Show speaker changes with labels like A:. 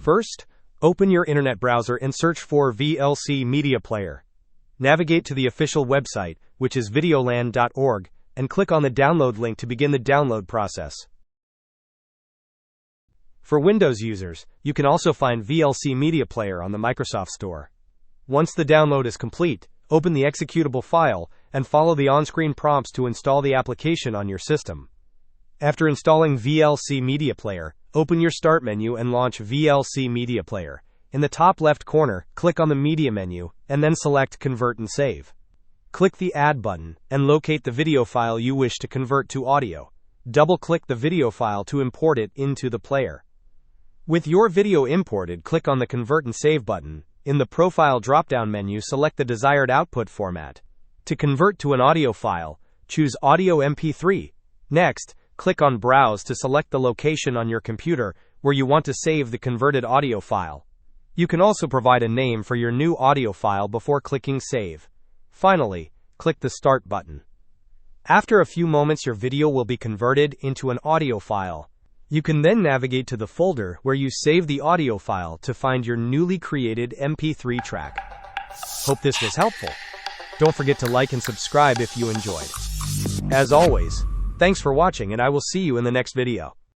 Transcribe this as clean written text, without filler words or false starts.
A: First, open your internet browser and search for VLC Media Player. Navigate to the official website, which is videoland.org, and click on the download link to begin the download process. For Windows users, you can also find VLC Media Player on the Microsoft Store. Once the download is complete, open the executable file and follow the on-screen prompts to install the application on your system. After installing VLC Media Player, open your Start menu and launch VLC Media Player. In the top left corner, click on the Media menu, and then select Convert and Save. Click the Add button, and locate the video file you wish to convert to audio. Double-click the video file to import it into the player. With your video imported, click on the Convert and Save button. In the Profile drop-down menu, select the desired output format. To convert to an audio file, choose Audio MP3. Next, click on Browse to select the location on your computer where you want to save the converted audio file. You can also provide a name for your new audio file before clicking Save. Finally, click the Start button. After a few moments, your video will be converted into an audio file. You can then navigate to the folder where you save the audio file to find your newly created MP3 track. Hope this was helpful. Don't forget to like and subscribe if you enjoyed. As always, thanks for watching, and I will see you in the next video.